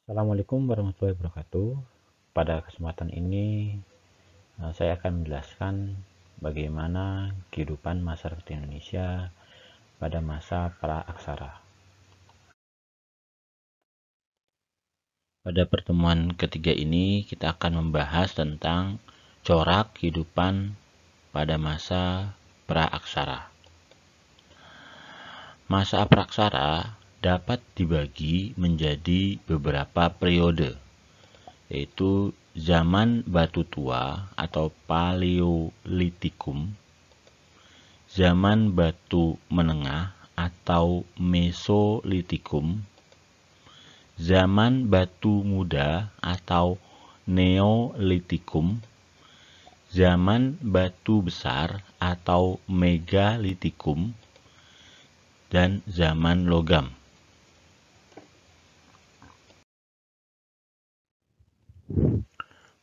Assalamualaikum warahmatullahi wabarakatuh. Pada kesempatan ini, saya akan menjelaskan bagaimana kehidupan masyarakat Indonesia pada masa pra-aksara. Pada pertemuan ketiga ini, kita akan membahas tentang corak kehidupan pada masa pra-aksara. Masa pra-aksara dapat dibagi menjadi beberapa periode, yaitu zaman batu tua atau Paleolitikum, zaman batu menengah atau Mesolitikum, zaman batu muda atau Neolitikum, zaman batu besar atau Megalitikum, dan zaman logam.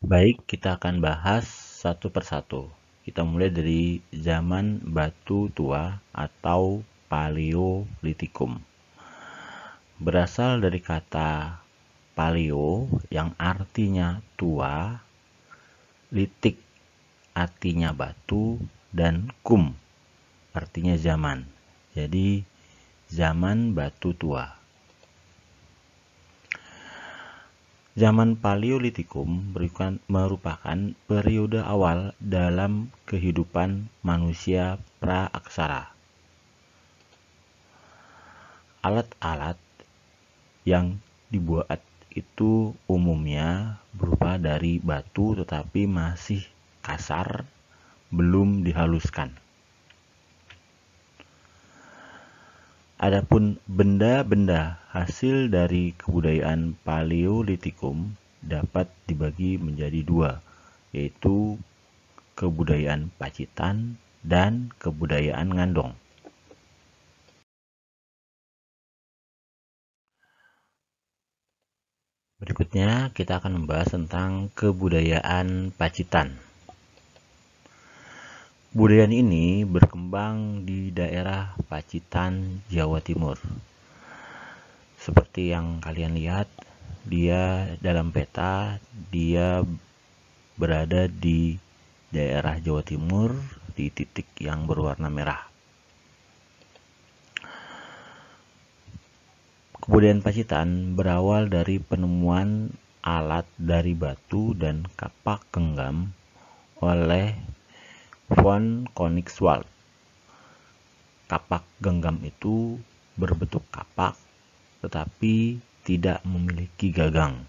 Baik, kita akan bahas satu persatu. Kita mulai dari zaman batu tua atau Paleolitikum. Berasal dari kata paleo yang artinya tua, litik artinya batu, dan kum artinya zaman. Jadi zaman batu tua. Zaman Paleolitikum merupakan periode awal dalam kehidupan manusia pra-aksara. Alat-alat yang dibuat itu umumnya berupa dari batu tetapi masih kasar, belum dihaluskan. Adapun benda-benda hasil dari kebudayaan Paleolitikum dapat dibagi menjadi dua, yaitu kebudayaan Pacitan dan kebudayaan Ngandong. Berikutnya kita akan membahas tentang kebudayaan Pacitan. Budaya ini berkembang di daerah Pacitan, Jawa Timur. Seperti yang kalian lihat, dia dalam peta, dia berada di daerah Jawa Timur di titik yang berwarna merah. Kebudayaan Pacitan berawal dari penemuan alat dari batu dan kapak genggam oleh von Koenigswald. Kapak genggam itu berbentuk kapak tetapi tidak memiliki gagang,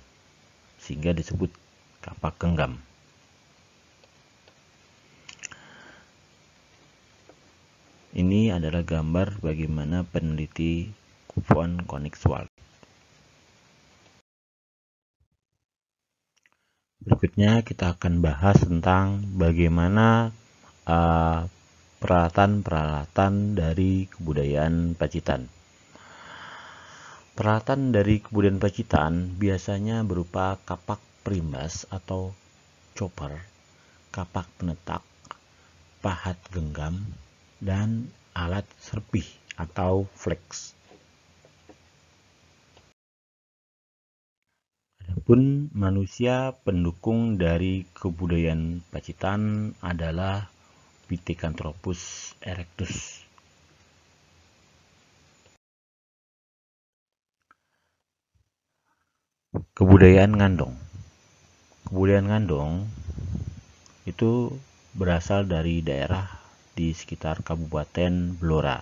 sehingga disebut kapak genggam. Ini adalah gambar bagaimana peneliti von Koenigswald. Berikutnya kita akan bahas tentang bagaimana peralatan-peralatan dari kebudayaan Pacitan. Peralatan dari kebudayaan Pacitan biasanya berupa kapak perimbas atau chopper, kapak penetak, pahat genggam, dan alat serpih atau flex. Adapun manusia pendukung dari kebudayaan Pacitan adalah Pithecanthropus erectus. Kebudayaan Ngandong. Kebudayaan Ngandong itu berasal dari daerah di sekitar Kabupaten Blora.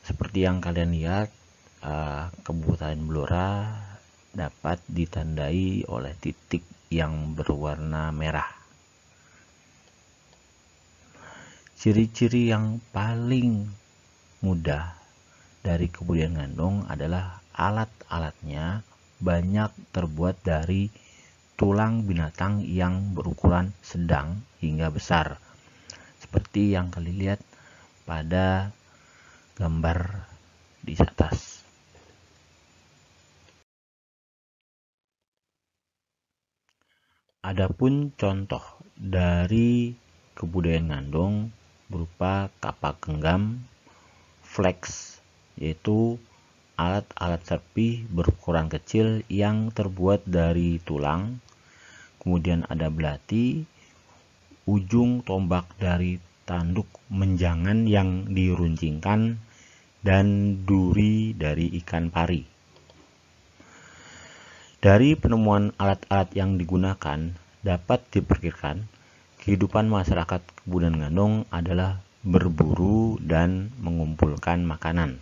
Seperti yang kalian lihat, Kabupaten Blora dapat ditandai oleh titik yang berwarna merah. Ciri-ciri yang paling mudah dari kebudayaan Ngandong adalah alat-alatnya banyak terbuat dari tulang binatang yang berukuran sedang hingga besar, seperti yang kalian lihat pada gambar di atas. Adapun contoh dari kebudayaan Ngandong berupa kapak genggam, flex, yaitu alat-alat serpih berukuran kecil yang terbuat dari tulang, kemudian ada belati, ujung tombak dari tanduk menjangan yang diruncingkan, dan duri dari ikan pari. Dari penemuan alat-alat yang digunakan, dapat diperkirakan kehidupan masyarakat Kebunan Gandong adalah berburu dan mengumpulkan makanan.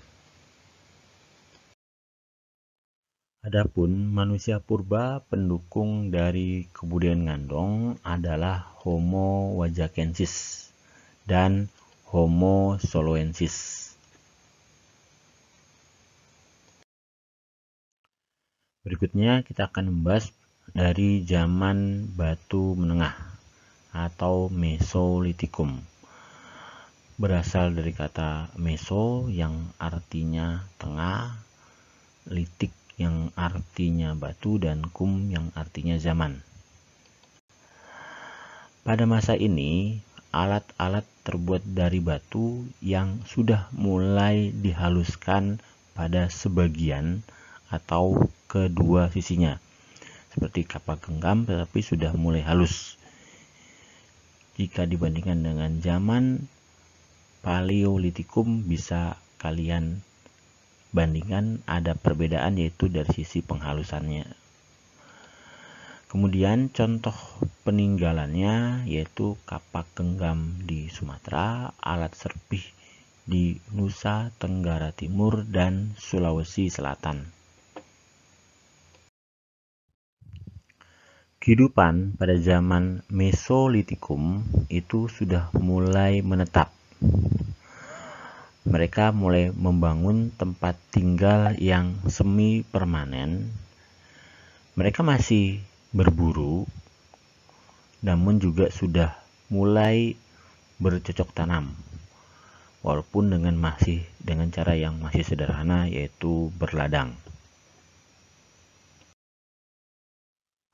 Adapun manusia purba pendukung dari kebudayaan Gandong adalah Homo wajakensis dan Homo soloensis. Berikutnya kita akan membahas dari zaman batu menengah atau Mesolitikum. Berasal dari kata meso yang artinya tengah, litik yang artinya batu, dan kum yang artinya zaman. Pada masa ini, alat-alat terbuat dari batu yang sudah mulai dihaluskan pada sebagian atau kedua sisinya, seperti kapak genggam, tetapi sudah mulai halus. Jika dibandingkan dengan zaman Paleolitikum, bisa kalian bandingkan ada perbedaan, yaitu dari sisi penghalusannya. Kemudian contoh peninggalannya yaitu kapak genggam di Sumatera, alat serpih di Nusa Tenggara Timur dan Sulawesi Selatan. Kehidupan pada zaman Mesolitikum itu sudah mulai menetap. Mereka mulai membangun tempat tinggal yang semi permanen. Mereka masih berburu, namun juga sudah mulai bercocok tanam, walaupun dengan cara yang masih sederhana, yaitu berladang.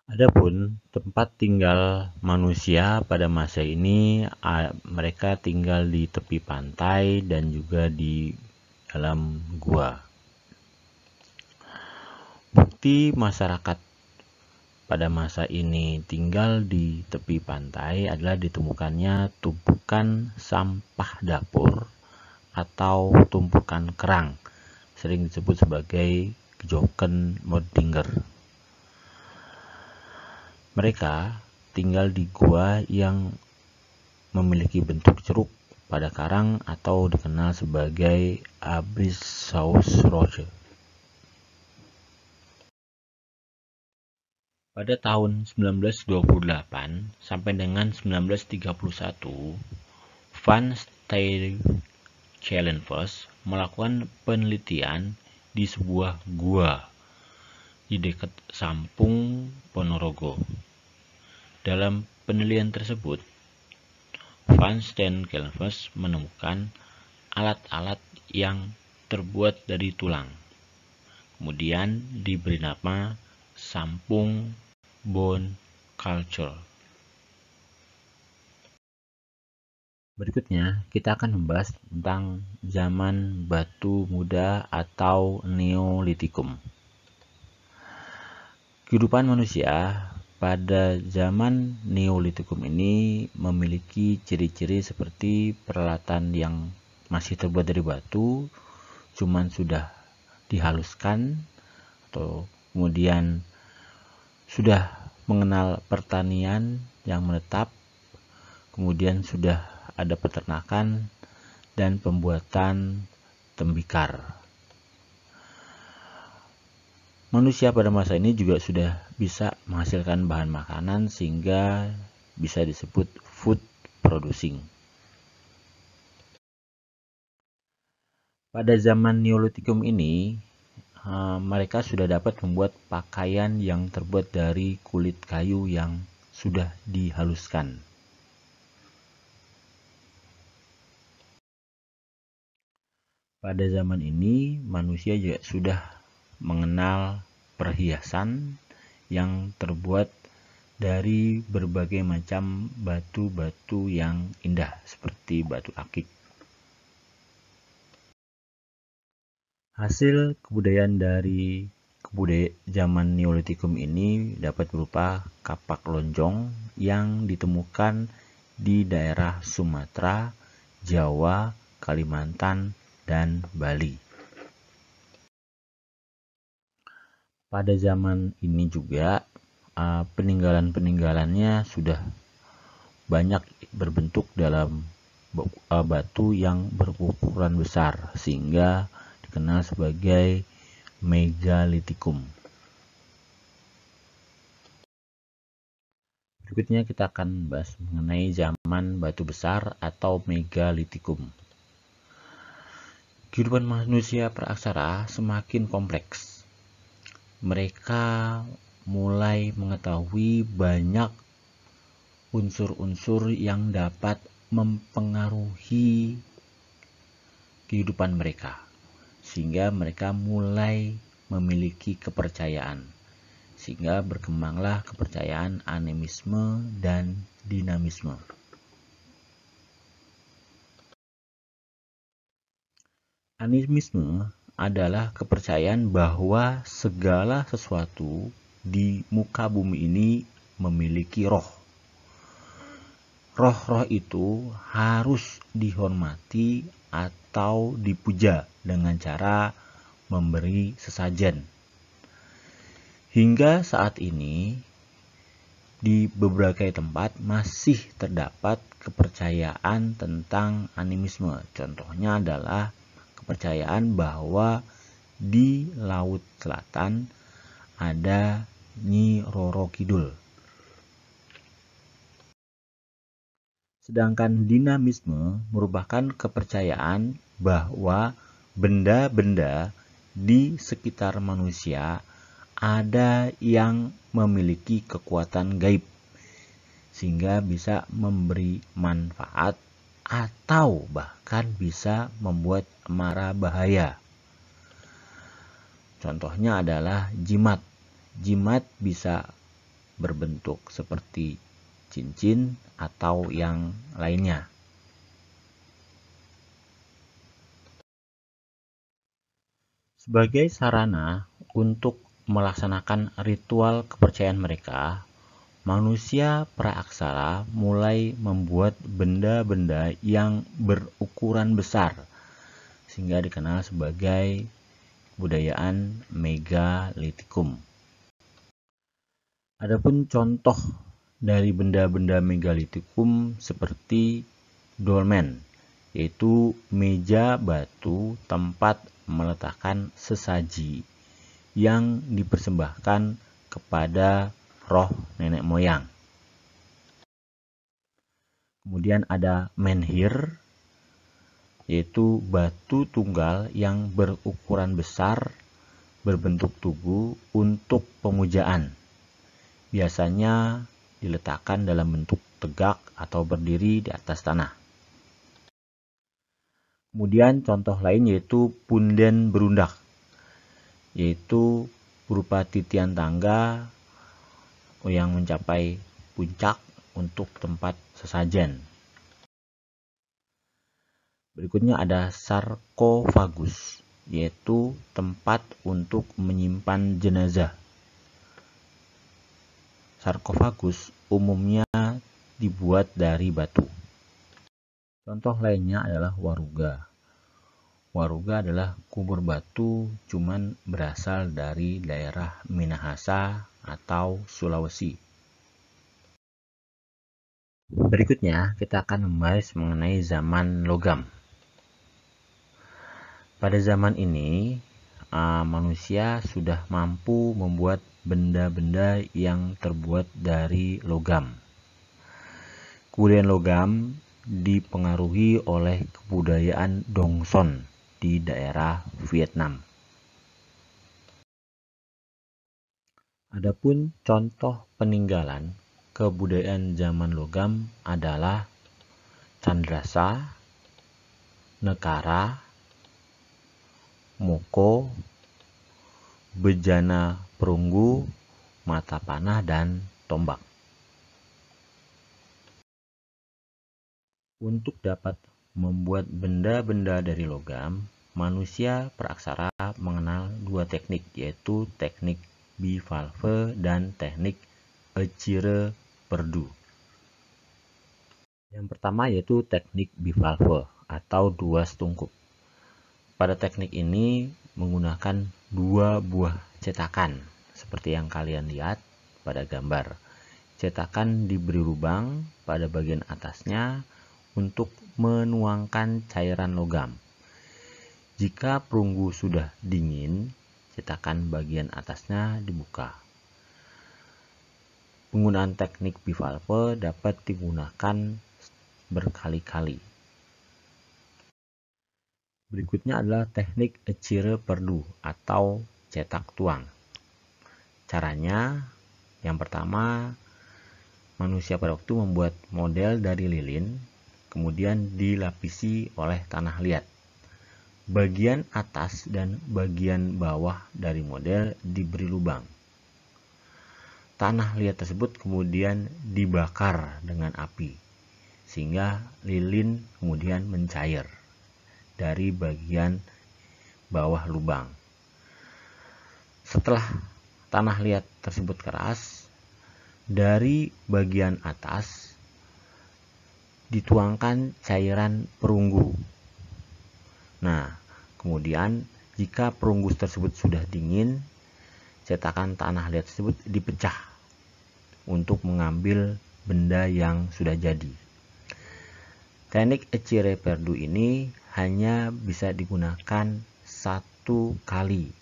Adapun tempat tinggal manusia pada masa ini, mereka tinggal di tepi pantai dan juga di dalam gua. Bukti masyarakat pada masa ini tinggal di tepi pantai adalah ditemukannya tumpukan sampah dapur atau tumpukan kerang, sering disebut sebagai Joken Mordinger. Mereka tinggal di gua yang memiliki bentuk ceruk pada karang atau dikenal sebagai Abrishaussroche. Pada tahun 1928 sampai dengan 1931, Van Stuyt-Schellenvoss melakukan penelitian di sebuah gua di dekat Sampung, Ponorogo. Dalam penelitian tersebut, Van Stuyt-Schellenvoss menemukan alat-alat yang terbuat dari tulang. Kemudian diberi nama Sampung Bone Culture. Berikutnya, kita akan membahas tentang zaman batu muda atau Neolitikum. Kehidupan manusia pada zaman Neolitikum ini memiliki ciri-ciri seperti peralatan yang masih terbuat dari batu, cuman sudah dihaluskan, atau kemudian sudah mengenal pertanian yang menetap, kemudian sudah ada peternakan dan pembuatan tembikar. Manusia pada masa ini juga sudah bisa menghasilkan bahan makanan sehingga bisa disebut food producing. Pada zaman Neolitikum ini, mereka sudah dapat membuat pakaian yang terbuat dari kulit kayu yang sudah dihaluskan. Pada zaman ini, manusia juga sudah mengenal perhiasan yang terbuat dari berbagai macam batu-batu yang indah seperti batu akik. Hasil kebudayaan dari zaman Neolitikum ini dapat berupa kapak lonjong yang ditemukan di daerah Sumatera, Jawa, Kalimantan, dan Bali. Pada zaman ini juga peninggalan-peninggalannya sudah banyak berbentuk dalam batu yang berukuran besar sehingga dikenal sebagai megalitikum. Berikutnya kita akan bahas mengenai zaman batu besar atau megalitikum. Kehidupan manusia praaksara semakin kompleks. Mereka mulai mengetahui banyak unsur-unsur yang dapat mempengaruhi kehidupan mereka, sehingga mereka mulai memiliki kepercayaan, sehingga berkembanglah kepercayaan animisme dan dinamisme. Animisme adalah kepercayaan bahwa segala sesuatu di muka bumi ini memiliki roh. Roh-roh itu harus dihormati atau dipuja dengan cara memberi sesajen. Hingga saat ini, di beberapa tempat masih terdapat kepercayaan tentang animisme. Contohnya adalah kepercayaan bahwa di Laut Selatan ada Nyi Roro Kidul. Sedangkan dinamisme merupakan kepercayaan bahwa benda-benda di sekitar manusia ada yang memiliki kekuatan gaib sehingga bisa memberi manfaat atau bahkan bisa membuat mara bahaya. Contohnya adalah jimat. Jimat bisa berbentuk seperti cincin atau yang lainnya. Sebagai sarana untuk melaksanakan ritual kepercayaan mereka, manusia praaksara mulai membuat benda-benda yang berukuran besar sehingga dikenal sebagai kebudayaan megalitikum. Adapun contoh dari benda-benda megalitikum seperti dolmen, yaitu meja batu tempat meletakkan sesaji yang dipersembahkan kepada roh nenek moyang. Kemudian ada menhir, yaitu batu tunggal yang berukuran besar berbentuk tugu untuk pemujaan. Biasanya diletakkan dalam bentuk tegak atau berdiri di atas tanah. Kemudian contoh lain yaitu punden berundak, yaitu berupa titian tangga yang mencapai puncak untuk tempat sesajen. Berikutnya ada sarkofagus, yaitu tempat untuk menyimpan jenazah. Sarkofagus umumnya dibuat dari batu. Contoh lainnya adalah waruga. Waruga adalah kubur batu cuman berasal dari daerah Minahasa atau Sulawesi. Berikutnya kita akan membahas mengenai zaman logam. Pada zaman ini manusia sudah mampu membuat benda-benda yang terbuat dari logam. Kebudayaan logam dipengaruhi oleh kebudayaan Dongson di daerah Vietnam. Adapun contoh peninggalan kebudayaan zaman logam adalah Candrasa, Nekara, Moko, Bejana Perunggu, Mata Panah, dan Tombak. Untuk dapat membuat benda-benda dari logam, manusia praksara mengenal dua teknik, yaitu teknik bivalve dan teknik Ecire-Perdue. Yang pertama yaitu teknik bivalve atau dua setungkup. Pada teknik ini menggunakan dua buah cetakan seperti yang kalian lihat pada gambar. Cetakan diberi lubang pada bagian atasnya untuk menuangkan cairan logam. Jika perunggu sudah dingin, cetakan bagian atasnya dibuka. Penggunaan teknik bivalve dapat digunakan berkali-kali. Berikutnya adalah teknik Ecire-Perdue atau cetak tuang. Caranya, yang pertama, manusia pada waktu membuat model dari lilin, kemudian dilapisi oleh tanah liat. Bagian atas dan bagian bawah dari model diberi lubang. Tanah liat tersebut kemudian dibakar dengan api, sehingga lilin kemudian mencair dari bagian bawah lubang. Setelah tanah liat tersebut keras, dari bagian atas dituangkan cairan perunggu. Nah, kemudian jika perunggu tersebut sudah dingin, cetakan tanah liat tersebut dipecah untuk mengambil benda yang sudah jadi. Teknik Ecire-Perdue ini hanya bisa digunakan satu kali.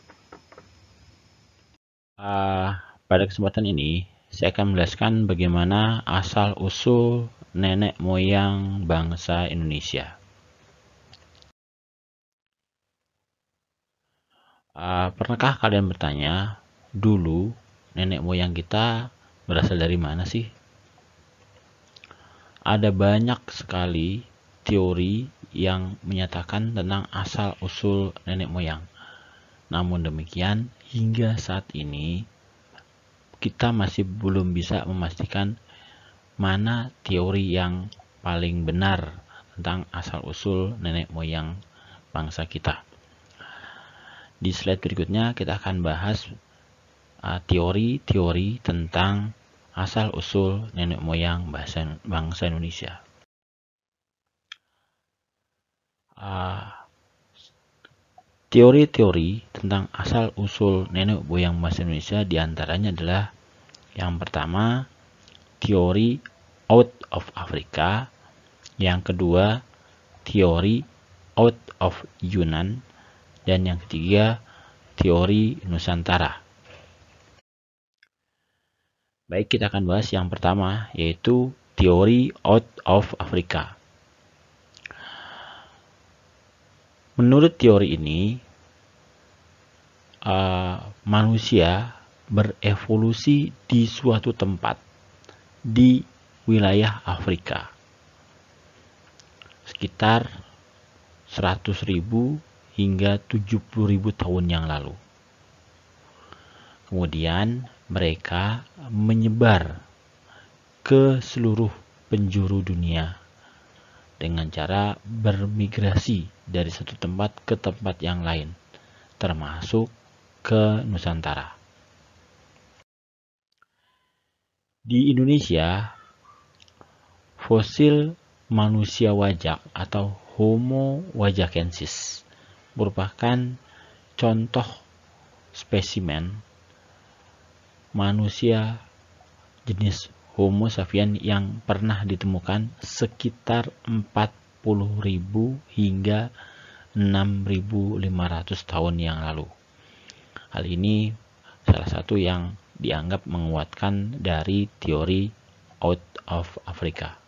Pada kesempatan ini, saya akan menjelaskan bagaimana asal-usul nenek moyang bangsa Indonesia. Pernahkah kalian bertanya, dulu nenek moyang kita berasal dari mana sih? Ada banyak sekali teori yang menyatakan tentang asal-usul nenek moyang. Namun demikian, hingga saat ini kita masih belum bisa memastikan mana teori yang paling benar tentang asal-usul nenek moyang bangsa kita. Di slide berikutnya kita akan bahas teori-teori tentang asal-usul nenek moyang bangsa Indonesia. Teori-teori tentang asal-usul nenek moyang bangsa Indonesia diantaranya adalah yang pertama, teori out of Africa, yang kedua, teori out of Yunan, dan yang ketiga, teori Nusantara. Baik, kita akan bahas yang pertama, yaitu teori out of Africa. Menurut teori ini, manusia berevolusi di suatu tempat di wilayah Afrika sekitar 100.000 hingga 70.000 tahun yang lalu. Kemudian mereka menyebar ke seluruh penjuru dunia dengan cara bermigrasi dari satu tempat ke tempat yang lain, termasuk ke Nusantara. Di Indonesia, fosil manusia wajak atau Homo wajakensis merupakan contoh spesimen manusia jenis Homo sapiens yang pernah ditemukan sekitar 40.000 hingga 6.500 tahun yang lalu. Hal ini salah satu yang dianggap menguatkan dari teori out of Africa.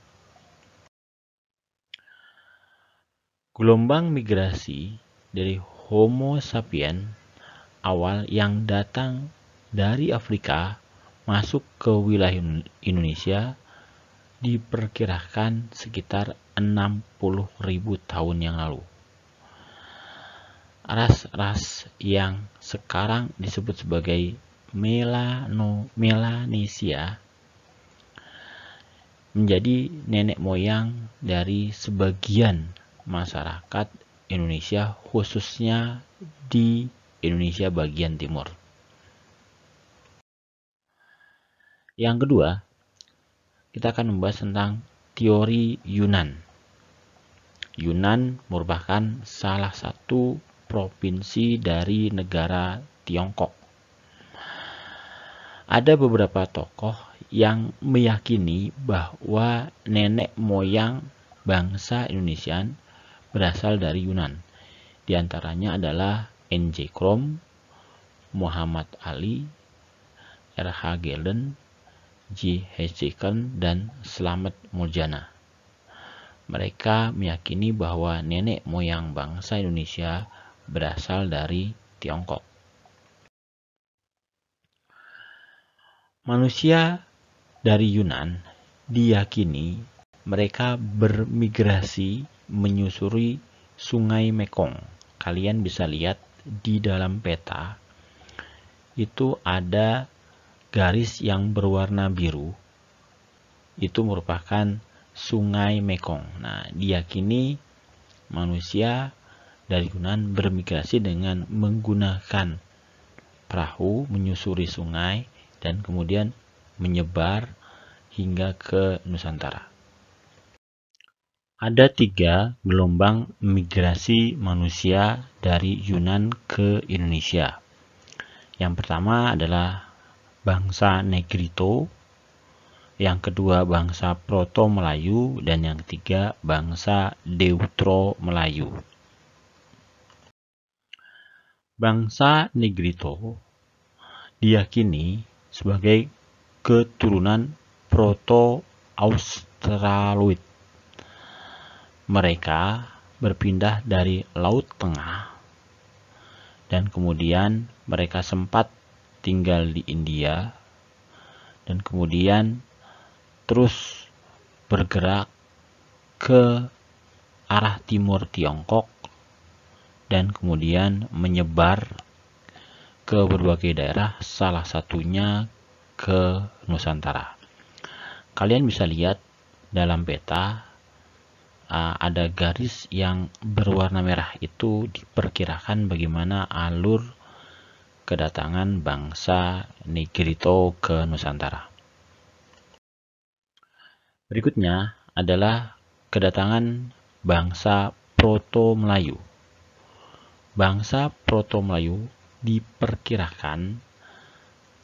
Gelombang migrasi dari Homo sapiens awal yang datang dari Afrika masuk ke wilayah Indonesia diperkirakan sekitar 60.000 tahun yang lalu. Ras-ras yang sekarang disebut sebagai Melanesia menjadi nenek moyang dari sebagian masyarakat Indonesia, khususnya di Indonesia bagian timur. Yang kedua, kita akan membahas tentang teori Yunan. Yunan merupakan salah satu provinsi dari negara Tiongkok. Ada beberapa tokoh yang meyakini bahwa nenek moyang bangsa Indonesia berasal dari Yunan. Di antaranya adalah N.J. Krom, Muhammad Ali, R.H. Gelden, J. Hezekiel, dan Slamet Muljana. Mereka meyakini bahwa nenek moyang bangsa Indonesia berasal dari Tiongkok. Manusia dari Yunan diyakini mereka bermigrasi menyusuri Sungai Mekong. Kalian bisa lihat di dalam peta, itu ada garis yang berwarna biru. Itu merupakan Sungai Mekong. Nah, diyakini manusia dari Yunan bermigrasi dengan menggunakan perahu menyusuri sungai dan kemudian menyebar hingga ke Nusantara. Ada 3 gelombang migrasi manusia dari Yunan ke Indonesia. Yang pertama adalah bangsa Negrito, yang kedua bangsa Proto-Melayu, dan yang ketiga bangsa Deutero-Melayu. Bangsa Negrito diyakini sebagai keturunan Proto-Australoid. Mereka berpindah dari Laut Tengah dan kemudian mereka sempat tinggal di India dan kemudian terus bergerak ke arah timur Tiongkok dan kemudian menyebar ke berbagai daerah, salah satunya ke Nusantara. Kalian bisa lihat dalam peta ada garis yang berwarna merah. Itu diperkirakan bagaimana alur kedatangan bangsa Negrito ke Nusantara. Berikutnya adalah kedatangan bangsa Proto-Melayu. Bangsa Proto-Melayu diperkirakan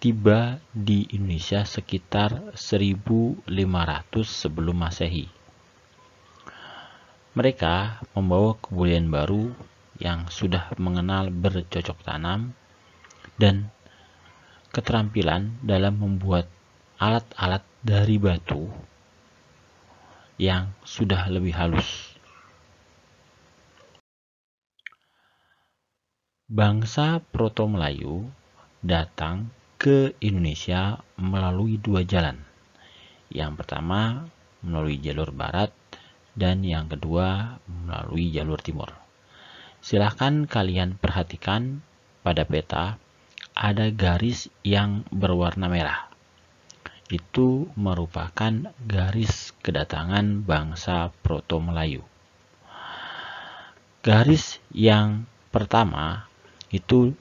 tiba di Indonesia sekitar 1500 sebelum Masehi. Mereka membawa kebudayaan baru yang sudah mengenal bercocok tanam dan keterampilan dalam membuat alat-alat dari batu yang sudah lebih halus. Bangsa Proto-Melayu datang ke Indonesia melalui 2 jalan. Yang pertama melalui jalur barat dan yang kedua melalui jalur timur. Silahkan kalian perhatikan pada peta ada garis yang berwarna merah. Itu merupakan garis kedatangan bangsa Proto-Melayu. Garis yang pertama itu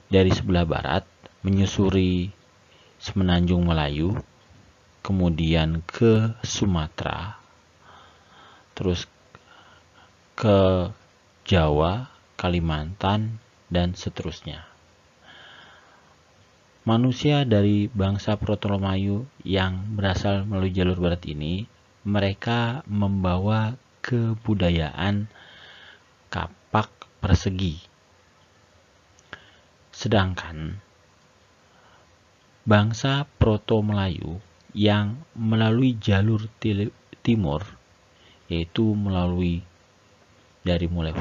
dari sebelah barat menyusuri Semenanjung Melayu, kemudian ke Sumatera, terus ke Jawa, Kalimantan, dan seterusnya. Manusia dari bangsa Proto-Melayu yang berasal melalui jalur barat ini, mereka membawa kebudayaan kapak persegi. Sedangkan bangsa Proto-Melayu yang melalui jalur timur, yaitu melalui dari mulai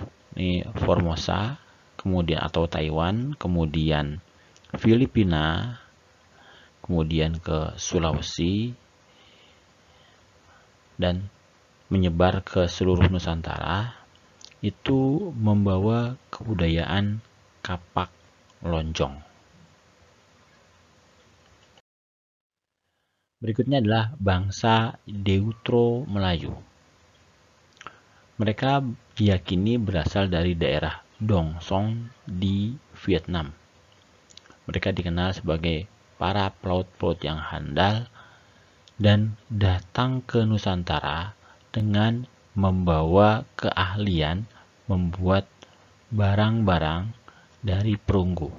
Formosa, kemudian atau Taiwan, kemudian Filipina, kemudian ke Sulawesi, dan menyebar ke seluruh Nusantara, itu membawa kebudayaan kapak lonjong. Berikutnya adalah bangsa Deutero-Melayu. Mereka diyakini berasal dari daerah Dong Song di Vietnam. Mereka dikenal sebagai para pelaut-pelaut yang handal dan datang ke Nusantara dengan membawa keahlian membuat barang-barang dari perunggu.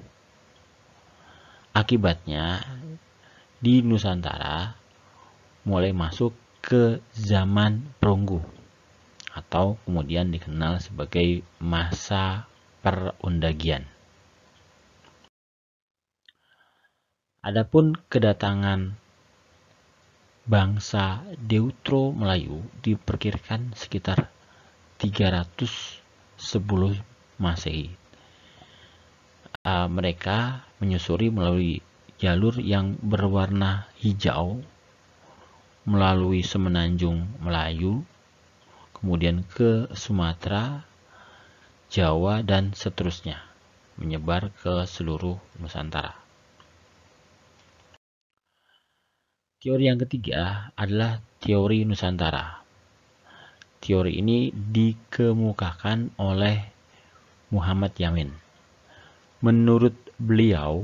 Akibatnya, di Nusantara mulai masuk ke zaman perunggu atau kemudian dikenal sebagai masa perundagian. Adapun kedatangan bangsa Deutero Melayu diperkirakan sekitar 300 sebelum Masehi. Mereka menyusuri melalui jalur yang berwarna hijau melalui semenanjung Melayu, kemudian ke Sumatera, Jawa, dan seterusnya, menyebar ke seluruh Nusantara. Teori yang ketiga adalah teori Nusantara. Teori ini dikemukakan oleh Muhammad Yamin. Menurut beliau,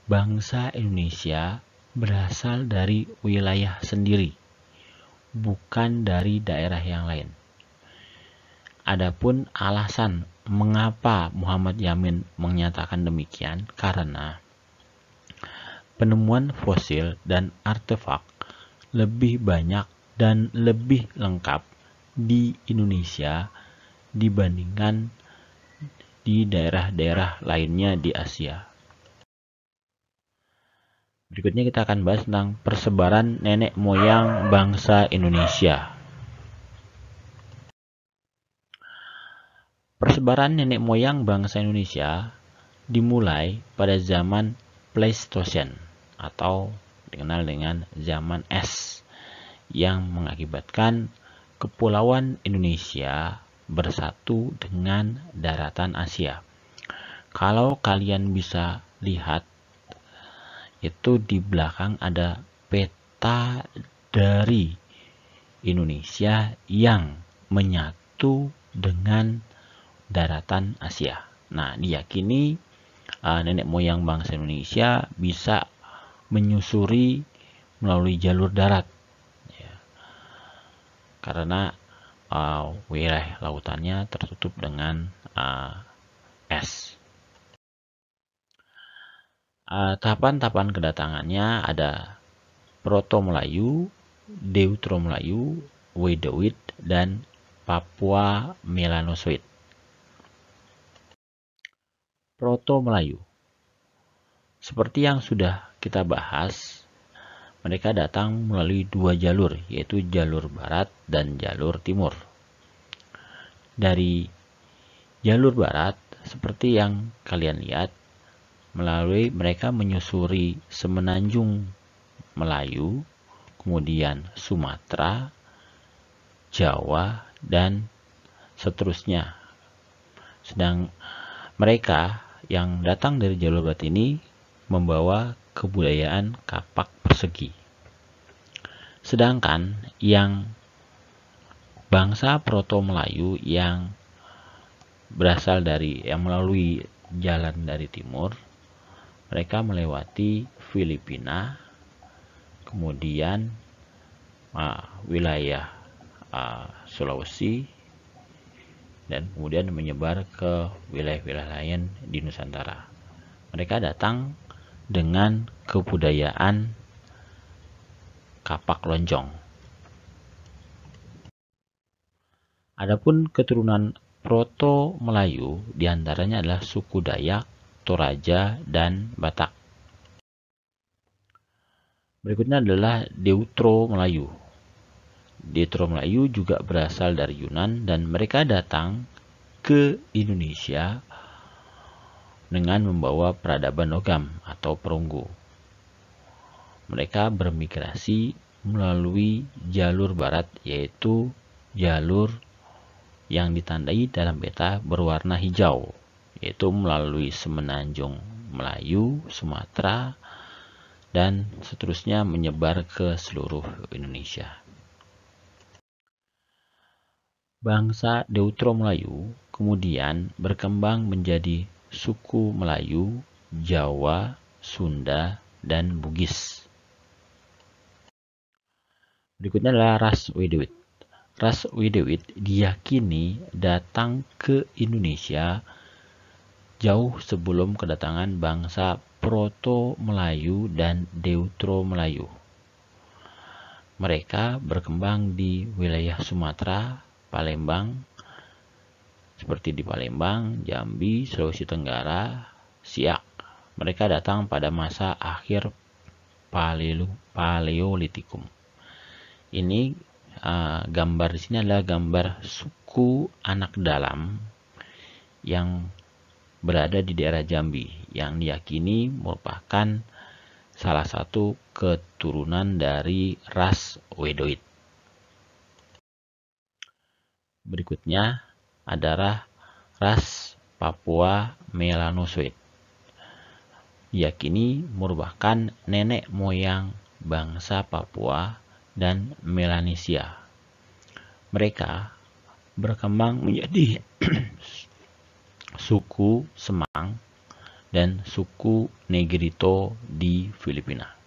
bangsa Indonesia berasal dari wilayah sendiri, bukan dari daerah yang lain. Adapun alasan mengapa Muhammad Yamin menyatakan demikian karena penemuan fosil dan artefak lebih banyak dan lebih lengkap di Indonesia dibandingkan di daerah-daerah lainnya di Asia. Berikutnya kita akan bahas tentang persebaran nenek moyang bangsa Indonesia. Persebaran nenek moyang bangsa Indonesia dimulai pada zaman Pleistosen atau dikenal dengan zaman es yang mengakibatkan kepulauan Indonesia bersatu dengan daratan Asia. Kalau kalian bisa lihat, itu di belakang ada peta dari Indonesia yang menyatu dengan daratan Asia. Nah, diyakini nenek moyang bangsa Indonesia bisa menyusuri melalui jalur darat, ya, karena wilayah lautannya tertutup dengan es. Tahapan-tahapan kedatangannya ada Proto Melayu, Deutero Melayu, Wedowit, dan Papua Melanozoid. Proto Melayu. Seperti yang sudah kita bahas, mereka datang melalui dua jalur, yaitu jalur barat dan jalur timur. Dari jalur barat, seperti yang kalian lihat, mereka menyusuri semenanjung Melayu, kemudian Sumatera, Jawa, dan seterusnya. Sedang mereka yang datang dari jalur barat ini membawa kebudayaan kapak persegi. Sedangkan yang bangsa Proto Melayu yang berasal dari yang melalui jalan dari timur, mereka melewati Filipina, kemudian wilayah Sulawesi, dan kemudian menyebar ke wilayah-wilayah lain di Nusantara. Mereka datang dengan kebudayaan kapak lonjong. Adapun keturunan Proto Melayu diantaranya adalah suku Dayak, Toraja, dan Batak. Berikutnya adalah Deutero Melayu. Deutero Melayu juga berasal dari Yunan dan mereka datang ke Indonesia dengan membawa peradaban logam atau perunggu. Mereka bermigrasi melalui jalur barat, yaitu jalur yang ditandai dalam peta berwarna hijau, yaitu melalui semenanjung Melayu, Sumatera, dan seterusnya menyebar ke seluruh Indonesia. Bangsa Deutero Melayu kemudian berkembang menjadi suku Melayu, Jawa, Sunda, dan Bugis. Berikutnya adalah ras Wedewit. Ras Wedewit diyakini datang ke Indonesia jauh sebelum kedatangan bangsa Proto-Melayu dan Deutero-Melayu. Mereka berkembang di wilayah Sumatera, Palembang, seperti di Palembang, Jambi, Sulawesi Tenggara, Siak. Mereka datang pada masa akhir Paleolitikum. Ini gambar di sini adalah gambar suku anak dalam yang berada di daerah Jambi yang diyakini merupakan salah satu keturunan dari ras Wedewit. Berikutnya adalah ras Papua Melanosoid. Diyakini merupakan nenek moyang bangsa Papua dan Melanesia. Mereka berkembang menjadi suku Semang dan suku Negrito di Filipina.